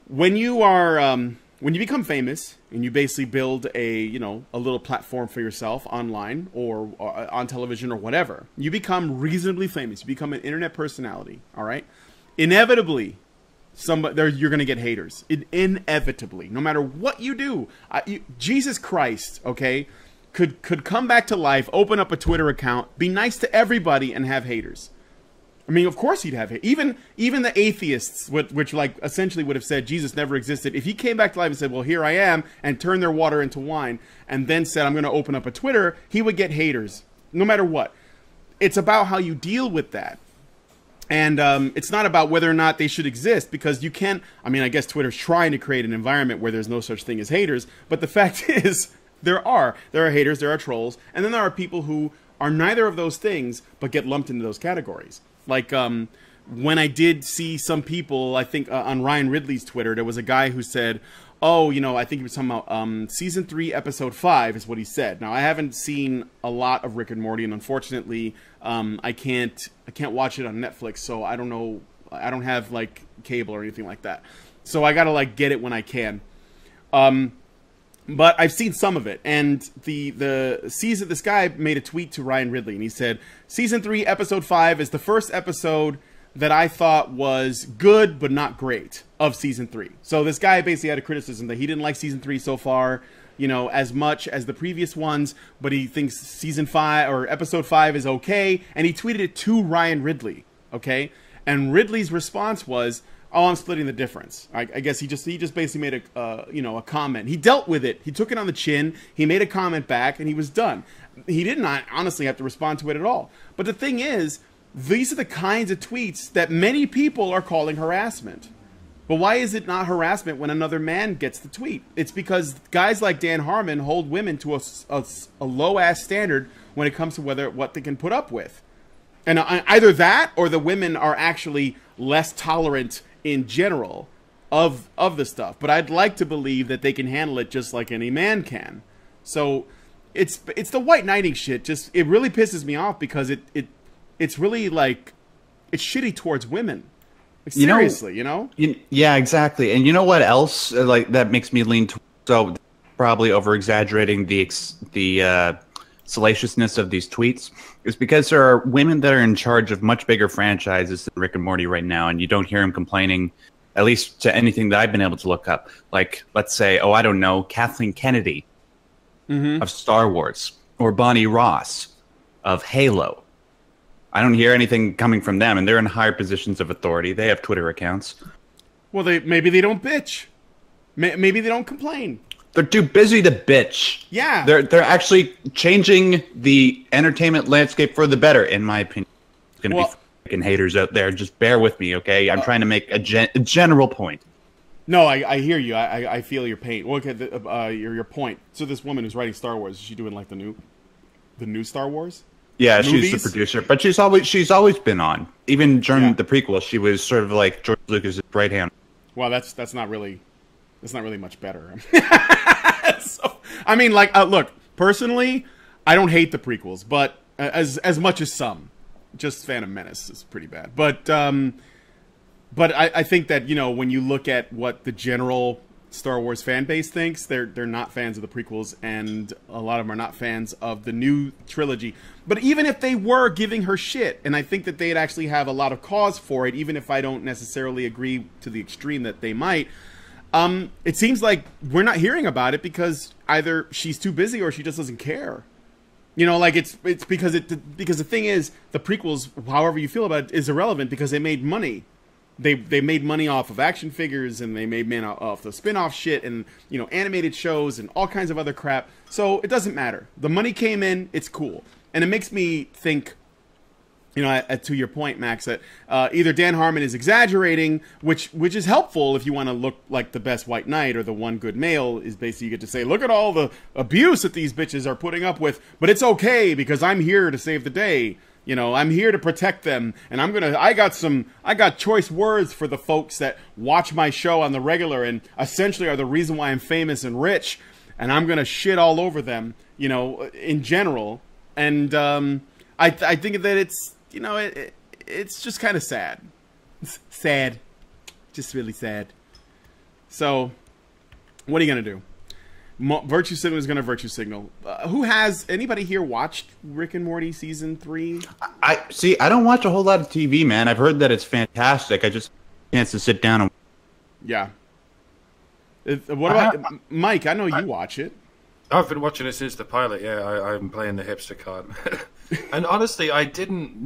When you are, when you become famous and you basically build a little platform for yourself online or on television or whatever, you become reasonably famous. You become an internet personality. All right, inevitably, you're going to get haters. Inevitably, no matter what you do, Jesus Christ, okay, could come back to life, open up a Twitter account, be nice to everybody, and have haters. I mean, of course he'd have hate. Even the atheists, which like essentially would have said Jesus never existed, if he came back to life and said, well, here I am, and turned their water into wine, and then said, I'm going to open up a Twitter, he would get haters, no matter what. It's about how you deal with that. And it's not about whether or not they should exist, because you can't, I mean, I guess Twitter's trying to create an environment where there's no such thing as haters, but the fact is, there are haters, there are trolls, and then there are people who are neither of those things, but get lumped into those categories. Like, when I did see some people, I think on Ryan Ridley's Twitter, there was a guy who said, oh, I think he was talking about season 3, episode 5 is what he said. Now, I haven't seen a lot of Rick and Morty, and unfortunately, I can't watch it on Netflix, so I don't know, I don't have, like, cable or anything like that. So I gotta, like, get it when I can. But I've seen some of it, and the season, this guy made a tweet to Ryan Ridley, and he said, Season 3, Episode 5 is the first episode that I thought was good, but not great, of Season 3. So this guy basically had a criticism that he didn't like Season 3 so far, as much as the previous ones, but he thinks Season 5, or Episode 5 is okay, and he tweeted it to Ryan Ridley, okay? And Ridley's response was, oh, I'm splitting the difference. I guess he just basically made a comment. He dealt with it. He took it on the chin. He made a comment back, and he was done. He did not honestly have to respond to it at all. But the thing is, these are the kinds of tweets that many people are calling harassment. But why is it not harassment when another man gets the tweet? It's because guys like Dan Harmon hold women to a low-ass standard when it comes to what they can put up with. And either that or the women are actually less tolerant in general of the stuff, but I'd like to believe that they can handle it just like any man can. So it's the white knighting shit. Just, it really pisses me off because it's really like, it's shitty towards women. Like, seriously, Yeah, exactly. And you know what else like that makes me lean towards, so probably over exaggerating the salaciousness of these tweets, is because there are women that are in charge of much bigger franchises than Rick and Morty right now, and you don't hear them complaining, at least to anything that I've been able to look up. Like, let's say, I don't know, Kathleen Kennedy of Star Wars, or Bonnie Ross of Halo. I don't hear anything coming from them, and they're in higher positions of authority. They have Twitter accounts. Well, maybe they don't bitch. Maybe they don't complain. They're too busy to bitch. Yeah. They're actually changing the entertainment landscape for the better, in my opinion. There's going to be fucking haters out there. Just bear with me, okay? I'm trying to make a general point. No, I hear you. I feel your pain. Well, okay, your point. So this woman who's writing Star Wars, is she doing like the new Star Wars? Yeah, movies? She's the producer, but she's always been on. Even during the prequel, she was sort of like George Lucas' right hand. Well, that's not really much better. So, I mean, like, look, personally, I don't hate the prequels, but as much as some. Just Phantom Menace is pretty bad. But I think that, when you look at what the general Star Wars fan base thinks, they're not fans of the prequels, and a lot of them are not fans of the new trilogy. But even if they were giving her shit, and I think that they'd actually have a lot of cause for it, even if I don't necessarily agree to the extreme that they might, it seems like we're not hearing about it because either she's too busy or she just doesn't care. Like it's because the thing is, the prequels, however you feel about it, is irrelevant because they made money. They made money off of action figures, and they made money off the spin-off shit, and animated shows and all kinds of other crap. So it doesn't matter. The money came in, it's cool. And it makes me think, to your point, Max, that either Dan Harmon is exaggerating, which is helpful if you want to look like the best white knight or the one good male, is basically you get to say, look at all the abuse that these bitches are putting up with, but it's okay because I'm here to save the day. I'm here to protect them, and I got choice words for the folks that watch my show on the regular and essentially are the reason why I'm famous and rich, and I'm gonna shit all over them, in general. And I think that it's, it's just kind of sad. It's sad. Just really sad. So, what are you going to do? Virtue Signal is going to virtue signal. Anybody here watched Rick and Morty season 3? I don't watch a whole lot of TV, man. I've heard that it's fantastic. I just chance to sit down and... Yeah. What about Mike? I know you watch it. I've been watching it since the pilot. Yeah, I'm playing the hipster card. And honestly, I didn't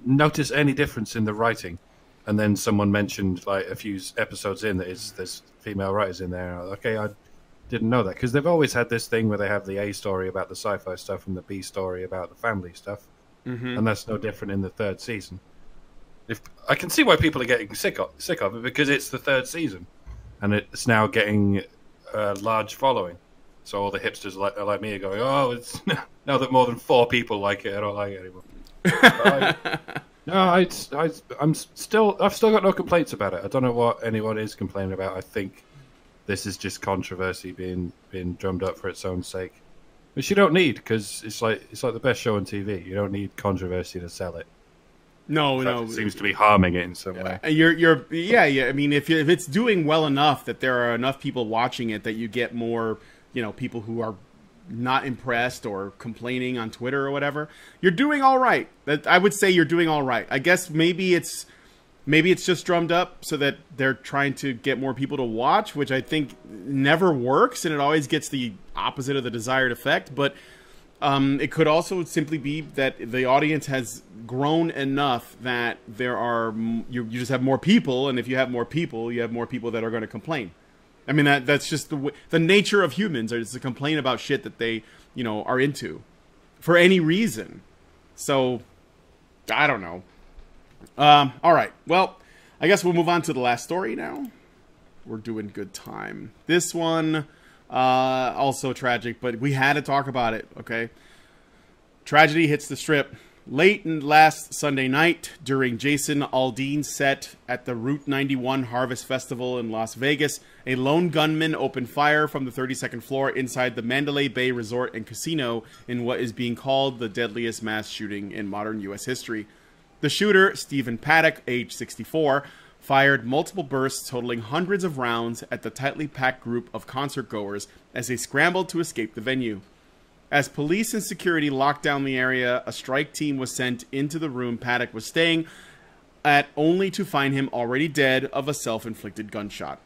notice any difference in the writing. And then someone mentioned, like, a few episodes in that there's female writers in there. Okay, I didn't know that. Because they've always had this thing where they have the A story about the sci-fi stuff and the B story about the family stuff. Mm-hmm. And that's no different in the 3rd season. I can see why people are getting sick of it, because it's the 3rd season. And it's now getting a large following. So all the hipsters like me are going, oh, it's now that more than 4 people like it, I don't like it anymore. I've still got no complaints about it. I don't know what anyone is complaining about. I think this is just controversy being drummed up for its own sake, which you don't need, because it's like the best show on TV. You don't need controversy to sell it. No. It seems to be harming it in some way. Yeah. I mean, if it's doing well enough that there are enough people watching it that you get more, people who are not impressed or complaining on Twitter or whatever, you're doing all right. I would say you're doing all right. I guess maybe it's just drummed up so that they're trying to get more people to watch, which I think never works, and it always gets the opposite of the desired effect. But it could also simply be that the audience has grown enough that you just have more people, and if you have more people, you have more people that are going to complain. I mean, that's just the nature of humans, is to complain about shit that they, are into for any reason. So, I don't know. All right. Well, I guess we'll move on to the last story now. We're doing good time. This one, also tragic, but we had to talk about it, okay? Tragedy hits the Strip. Late last Sunday night, during Jason Aldean's set at the Route 91 Harvest Festival in Las Vegas, a lone gunman opened fire from the 32nd floor inside the Mandalay Bay Resort and Casino in what is being called the deadliest mass shooting in modern U.S. history. The shooter, Stephen Paddock, age 64, fired multiple bursts totaling hundreds of rounds at the tightly packed group of concertgoers as they scrambled to escape the venue. As police and security locked down the area, a strike team was sent into the room Paddock was staying at, only to find him already dead of a self-inflicted gunshot.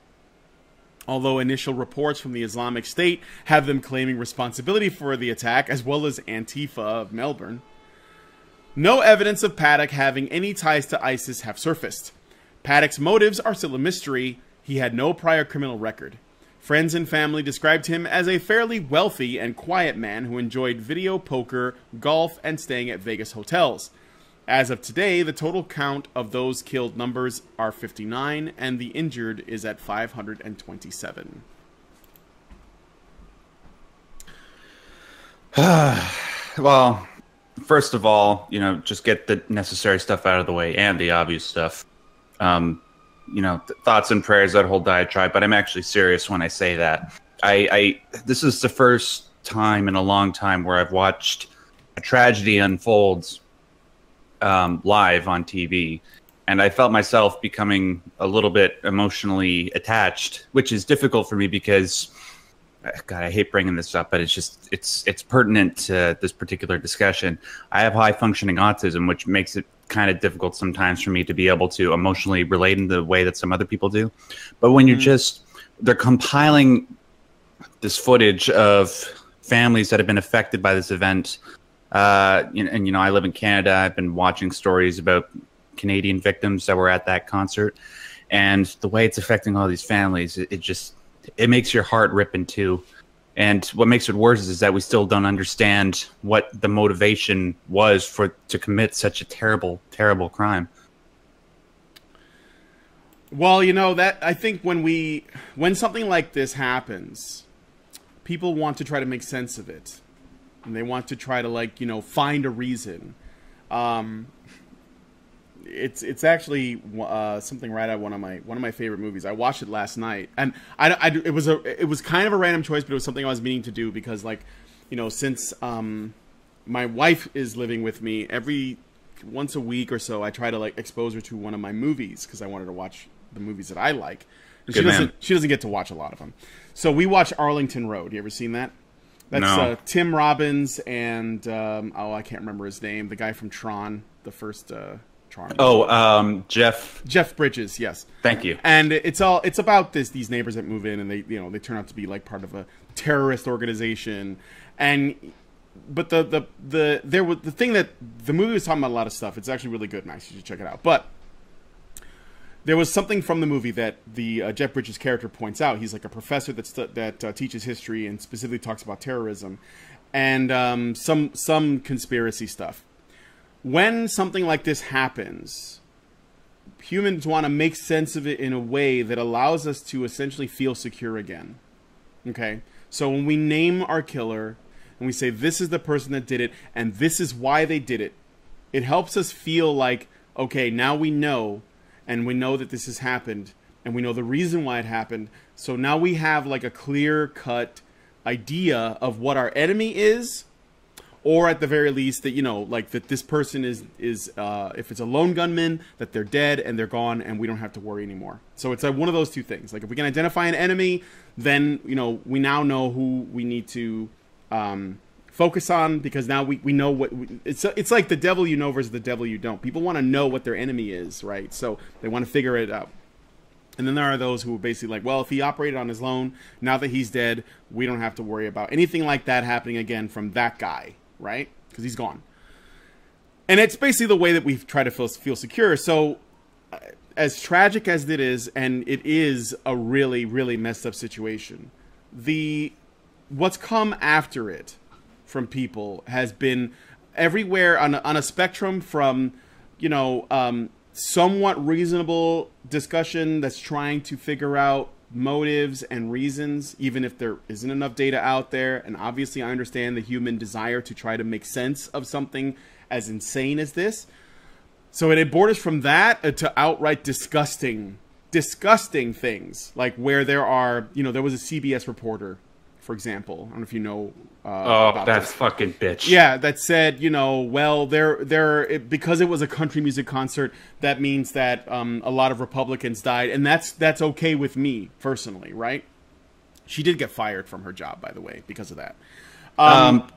Although initial reports from the Islamic State have them claiming responsibility for the attack, as well as Antifa of Melbourne, no evidence of Paddock having any ties to ISIS have surfaced. Paddock's motives are still a mystery. He had no prior criminal record. Friends and family described him as a fairly wealthy and quiet man who enjoyed video poker, golf, and staying at Vegas hotels. As of today, the total count of those killed numbers are 59, and the injured is at 527. Well, first of all, just get the necessary stuff out of the way and the obvious stuff. Thoughts and prayers, that whole diatribe, but I'm actually serious when I say that. This is the first time in a long time where I've watched a tragedy unfolds live on TV, and I felt myself becoming a little bit emotionally attached, which is difficult for me because, God, I hate bringing this up, but it's pertinent to this particular discussion. I have high functioning autism, which makes it kind of difficult sometimes for me to be able to emotionally relate in the way that some other people do. But when they're compiling this footage of families that have been affected by this event, I live in Canada. I've been watching stories about Canadian victims that were at that concert, and the way it's affecting all these families, it makes your heart rip in two. And what makes it worse is that we still don't understand what the motivation was to commit such a terrible, terrible crime. Well, you know, that I think when something like this happens, people want to try to make sense of it. And they want to try to, like, you know, find a reason. It's actually something right out one of my favorite movies. I watched it last night, and it was kind of a random choice, but it was something I was meaning to do because, like, you know, since my wife is living with me, every once a week or so I try to, like, expose her to one of my movies because I wanted to watch the movies that I like. And she doesn't get to watch a lot of them. So we watch Arlington Road. You ever seen that? That's No. Tim Robbins and I can't remember his name. The guy from Tron, the first Tron. Oh, Jeff Bridges, yes. Thank you. And it's about these neighbors that move in, and they turn out to be, like, part of a terrorist organization. But the thing that the movie was talking about a lot of stuff. It's actually really good, and I should check it out. But there was something from the movie that the Jeff Bridges character points out. He's like a professor that teaches history and specifically talks about terrorism and some conspiracy stuff. When something like this happens, humans want to make sense of it in a way that allows us to essentially feel secure again. Okay? So when we name our killer and we say this is the person that did it and this is why they did it, it helps us feel like, okay, now we know. And we know that this has happened, and we know the reason why it happened. So now we have, like, a clear-cut idea of what our enemy is, or at the very least that, you know, like, that this person is if it's a lone gunman, that they're dead and they're gone, and we don't have to worry anymore. So it's one of those two things. Like, if we can identify an enemy, then, you know, we now know who we need to focus on, because now we know what it's like the devil you know versus the devil you don't. People want to know what their enemy is, right? So they want to figure it out. And then there are those who are basically like, well, if he operated on his own, now that he's dead, we don't have to worry about anything like that happening again from that guy, right? Because he's gone. And it's basically the way that we try to feel secure. So as tragic as it is, and it is a really, really messed up situation, what's come after it from people has been everywhere on a spectrum from, you know, somewhat reasonable discussion that's trying to figure out motives and reasons, even if there isn't enough data out there. And obviously I understand the human desire to try to make sense of something as insane as this. So it borders from that to outright disgusting things, like where there are, you know, there was a CBS reporter, for example. I don't know if you know. About that fucking bitch. Yeah, that said, you know, well, because it was a country music concert, that means that a lot of Republicans died, and that's okay with me personally, right? She did get fired from her job, by the way, because of that.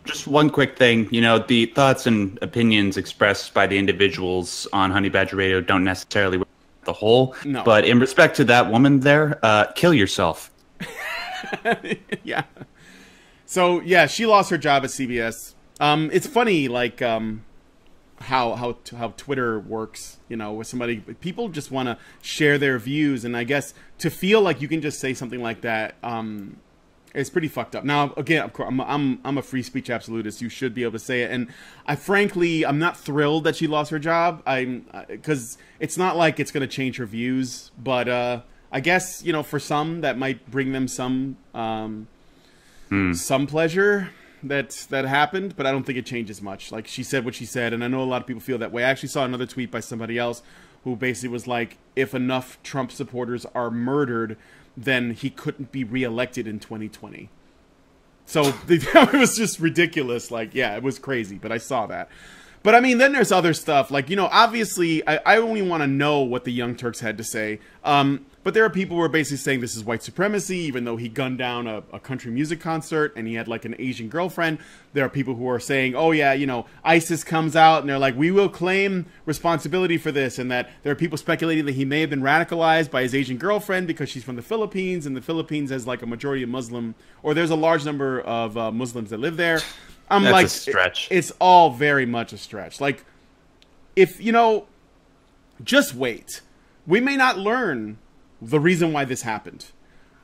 Just one quick thing, you know, the thoughts and opinions expressed by the individuals on Honey Badger Radio don't necessarily represent the whole. No. But in respect to that woman there, kill yourself. Yeah. So yeah, she lost her job at CBS. It's funny, like how Twitter works. You know, with people just want to share their views, and I guess to feel like you can just say something like that, it's pretty fucked up. Now, again, of course, I'm a free speech absolutist. You should be able to say it, and I'm not thrilled that she lost her job. Because it's not like it's going to change her views, but I guess, you know, for some that might bring them some pleasure that happened, but I don't think it changes much. Like, she said what she said, and I know a lot of people feel that way. I actually saw another tweet by somebody else who basically was like, if enough Trump supporters are murdered, then he couldn't be reelected in 2020. So it was just ridiculous. Like, yeah, it was crazy, but I saw that. But I mean, then there's other stuff. Like, you know, obviously, I only want to know what the Young Turks had to say. But there are people who are basically saying this is white supremacy, even though he gunned down a country music concert and he had, like, an Asian girlfriend. There are people who are saying, oh, yeah, you know, ISIS comes out and they're like, we will claim responsibility for this. And that there are people speculating that he may have been radicalized by his Asian girlfriend because she's from the Philippines, and the Philippines has, like, a majority of Muslim, or there's a large number of Muslims that live there. That's like, a stretch. It's all very much a stretch. Like, if, you know, just wait. We may not learn the reason why this happened,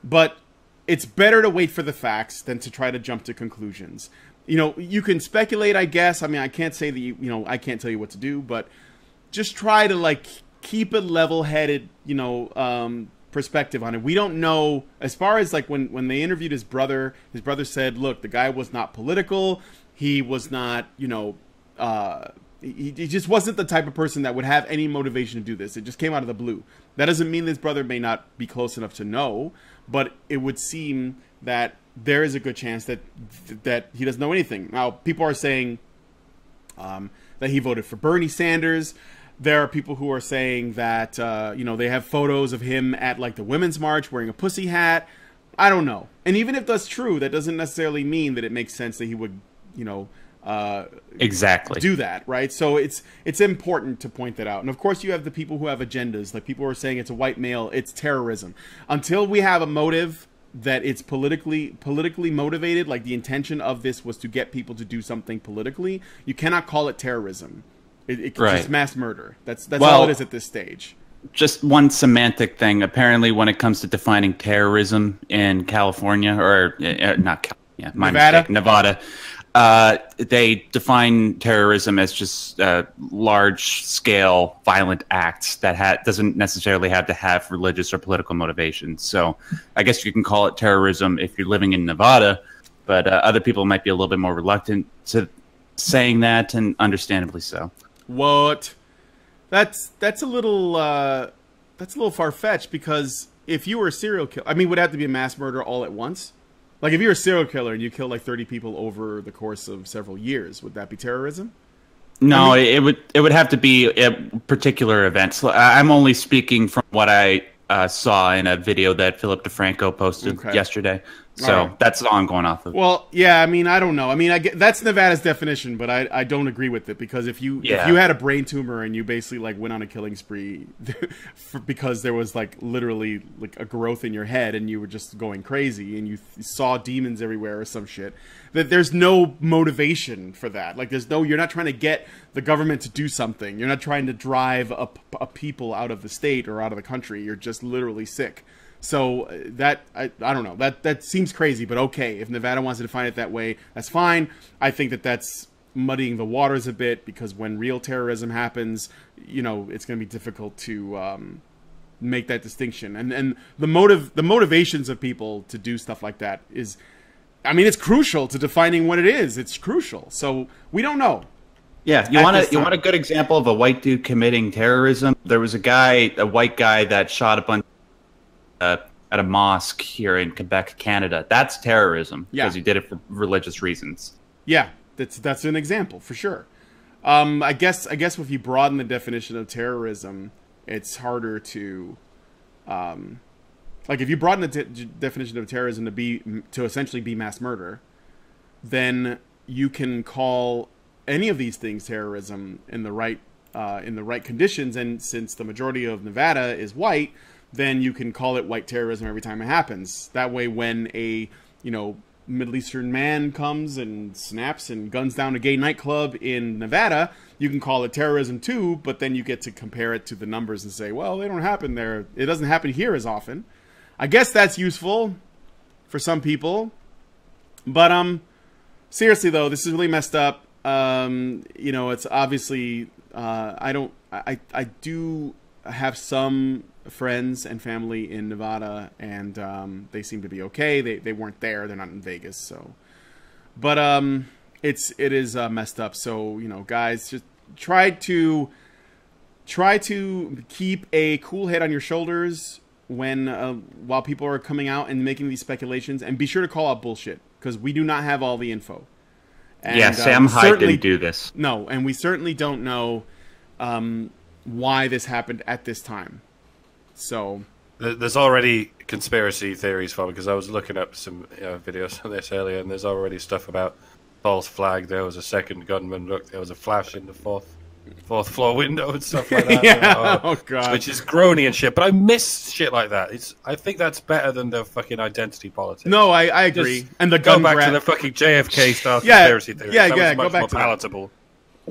but it's better to wait for the facts than to try to jump to conclusions. You know, you can speculate, I guess. I mean, I can't say that I can't tell you what to do, but just try to like keep a level-headed, perspective on it. We don't know, as far as like when they interviewed his brother said, look, the guy was not political. He was not, he just wasn't the type of person that would have any motivation to do this. It just came out of the blue. That doesn't mean this brother may not be close enough to know, but it would seem that there is a good chance that he doesn't know anything. Now, people are saying that he voted for Bernie Sanders. There are people who are saying that, they have photos of him at like the Women's March wearing a pussy hat. I don't know. And even if that's true, that doesn't necessarily mean that it makes sense that he would, exactly do that, right? So it's important to point that out. And of course you have the people who have agendas, like people who are saying it's a white male, it's terrorism. Until we have a motive that it's politically motivated, like the intention of this was to get people to do something politically, you cannot call it terrorism. It's just mass murder. That's all it is at this stage. Just one semantic thing. Apparently, when it comes to defining terrorism in California, or not California, my mistake, Nevada, they define terrorism as just large-scale violent acts that doesn't necessarily have to have religious or political motivations. So I guess you can call it terrorism if you're living in Nevada, but other people might be a little bit more reluctant to saying that, and understandably so. What? That's a little far-fetched, because if you were a serial killer, I mean, would it have to be a mass murder all at once? Like, if you're a serial killer and you kill like 30 people over the course of several years, would that be terrorism? No, it would have to be a particular event. So I'm only speaking from what I saw in a video that Philip DeFranco posted yesterday. So that's all I'm going off of. Well, yeah, I mean, I don't know. I mean, that's Nevada's definition, but I don't agree with it, because if you had a brain tumor and you basically like went on a killing spree because there was like literally like a growth in your head and you were just going crazy and you saw demons everywhere or some shit, that there's no motivation for that. Like you're not trying to get the government to do something. You're not trying to drive a people out of the state or out of the country. You're just literally sick. So that I don't know, that seems crazy, but okay, if Nevada wants to define it that way, that's fine. I think that's muddying the waters a bit, because when real terrorism happens, it's going to be difficult to make that distinction. And the motivations of people to do stuff like that is, I mean, it's crucial to defining what it is. It's crucial. So we don't know. Yeah, you want a good example of a white dude committing terrorism? There was a white guy that shot a bunch at a mosque here in Quebec, Canada. That's terrorism, because he did it for religious reasons. Yeah, that's an example for sure. I guess if you broaden the definition of terrorism, it's harder to, like if you broaden the definition of terrorism to essentially be mass murder, then you can call any of these things terrorism in the right conditions. And since the majority of Nevada is white, then you can call it white terrorism every time it happens. That way, when a Middle Eastern man comes and snaps and guns down a gay nightclub in Nevada, you can call it terrorism too, but then you get to compare it to the numbers and say, well, they don't happen there. It doesn't happen here as often. I guess that's useful for some people. But seriously though, this is really messed up. It's obviously I do have some friends and family in Nevada, and they seem to be okay. They weren't there. They're not in Vegas, so. But it is messed up. So guys, just try to keep a cool head on your shoulders while people are coming out and making these speculations, and be sure to call out bullshit, because we do not have all the info. And, Sam Hyde didn't do this. No, and we certainly don't know why this happened at this time. So there's already conspiracy theories for it, because I was looking up some videos on this earlier, and there's already stuff about false flag. There was a second gunman. Look, there was a flash in the fourth floor window and stuff like that. Yeah, oh god, which is groany and shit. But I miss shit like that. I think that's better than the fucking identity politics. No, I agree. Just and the go back to the fucking JFK style conspiracy theory. Yeah, that was go back more to palatable.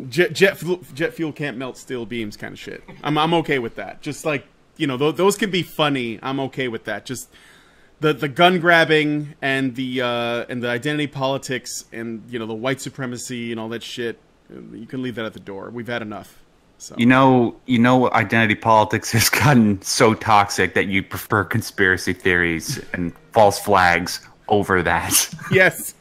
Jet fuel can't melt steel beams kind of shit. I'm okay with that. Just like those can be funny. I'm okay with that. Just the gun grabbing and the identity politics and the white supremacy and all that shit, you can leave that at the door. We've had enough. So. Identity politics has gotten so toxic that you prefer conspiracy theories and false flags over that. Yes.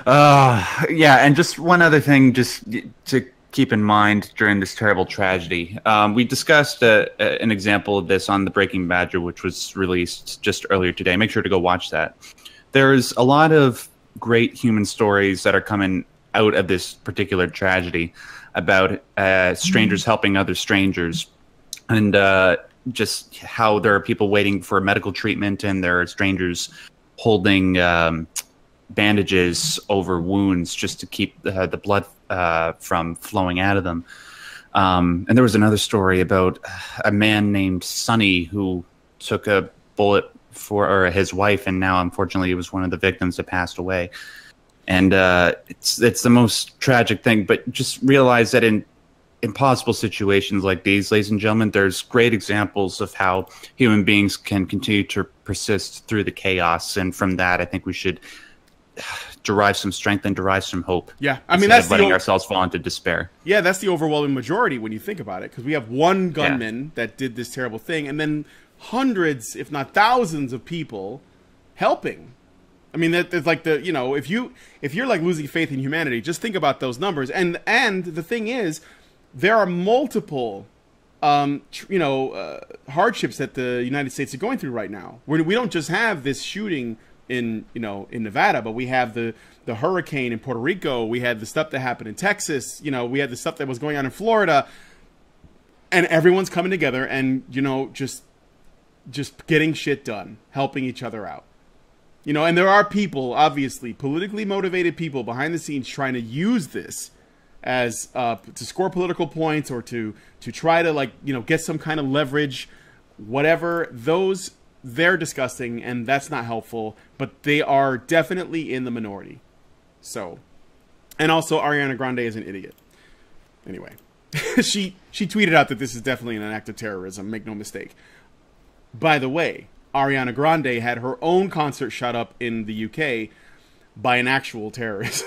Yeah, and just one other thing, just to keep in mind during this terrible tragedy. We discussed an example of this on the Breaking Badger, which was released just earlier today. Make sure to go watch that. There's a lot of great human stories that are coming out of this particular tragedy about strangers helping other strangers, and just how there are people waiting for medical treatment, and there are strangers holding bandages over wounds just to keep the blood from flowing out of them. And there was another story about a man named Sonny who took a bullet for his wife, and now unfortunately he was one of the victims that passed away. And it's the most tragic thing, but just realize that in impossible situations like these, ladies and gentlemen, there's great examples of how human beings can continue to persist through the chaos, and from that I think we should derive some strength and derive some hope. Yeah, I mean, that's letting ourselves fall into despair. Yeah, that's the overwhelming majority when you think about it, because we have one gunman that did this terrible thing, and then hundreds, if not thousands, of people helping. I mean, there's like if you're like losing faith in humanity, just think about those numbers. And the thing is, there are multiple hardships that the United States are going through right now. We don't just have this shooting in Nevada, but we have the hurricane in Puerto Rico. We had the stuff that happened in Texas. We had the stuff that was going on in Florida, and everyone's coming together and just getting shit done, helping each other out. And there are people, obviously politically motivated people behind the scenes, trying to use this as to score political points, or to try to get some kind of leverage, whatever. They're disgusting, and that's not helpful, but they are definitely in the minority. So, and also Ariana Grande is an idiot. Anyway, she tweeted out that this is definitely an act of terrorism, make no mistake. By the way, Ariana Grande had her own concert shut up in the UK by an actual terrorist.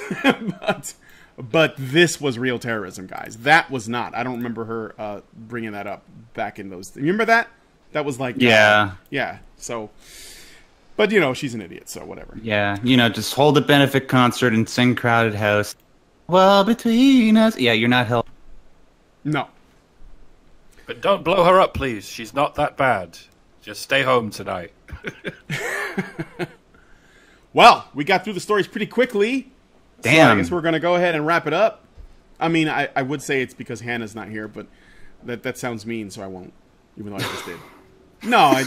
But this was real terrorism, guys. That was not. I don't remember her bringing that up back in those. Remember that? That was like... Yeah. Yeah. So... But, she's an idiot, so whatever. Yeah. Just hold a benefit concert and sing Crowded House. Well, between us... Yeah, you're not helping. No. But don't blow her up, please. She's not that bad. Just stay home tonight. Well, we got through the stories pretty quickly. Damn. So I guess we're going to go ahead and wrap it up. I mean, I would say it's because Hannah's not here, but that sounds mean, so I won't, even though I just did. No,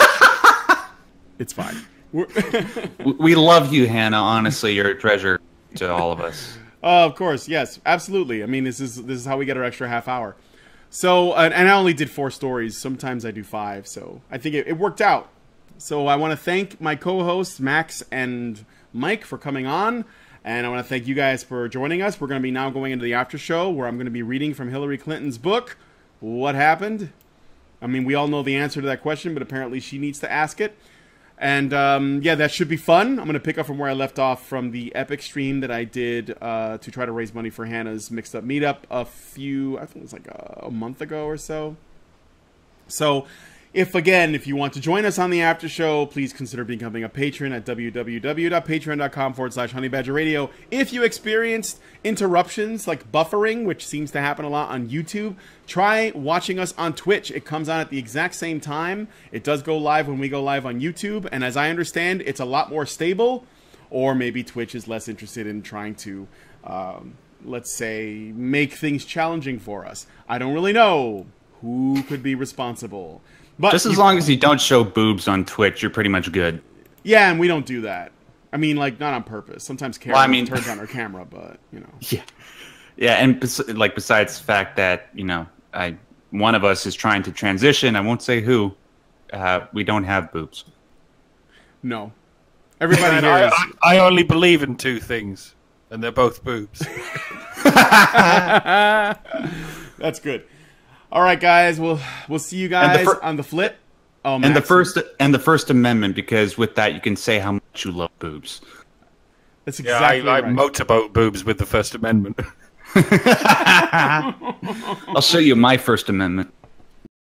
it's fine. We love you, Hannah. Honestly, you're a treasure to all of us. Of course, yes, absolutely. I mean, this is how we get our extra half hour. So, and I only did 4 stories. Sometimes I do 5, so I think it worked out. So I want to thank my co-hosts, Max and Mike, for coming on. And I want to thank you guys for joining us. We're going to be now going into the after show, where I'm going to be reading from Hillary Clinton's book, What Happened? I mean, we all know the answer to that question, but apparently she needs to ask it. And, yeah, that should be fun. I'm going to pick up from where I left off from the epic stream that I did to try to raise money for Hannah's Mixed Up Meetup I think it was like a month ago or so. So, if you want to join us on the after show, please consider becoming a patron at www.patreon.com/honeybadgerradio. If you experienced interruptions like buffering, which seems to happen a lot on YouTube, try watching us on Twitch. It comes on at the exact same time. It does go live when we go live on YouTube, and as I understand, it's a lot more stable. Or maybe Twitch is less interested in trying to, let's say, make things challenging for us. I don't really know who could be responsible. But just as long as you don't show boobs on Twitch, you're pretty much good. Yeah, and we don't do that. I mean, not on purpose. Sometimes Karen turns on her camera, but, Yeah. Yeah, and besides the fact that, one of us is trying to transition, I won't say who, we don't have boobs. No. Everybody here is... I only believe in 2 things, and they're both boobs. That's good. All right, guys. We'll see you guys on the flip. And the First Amendment, because with that you can say how much you love boobs. That's exactly I right. motorboat boobs with the First Amendment. I'll show you my First Amendment.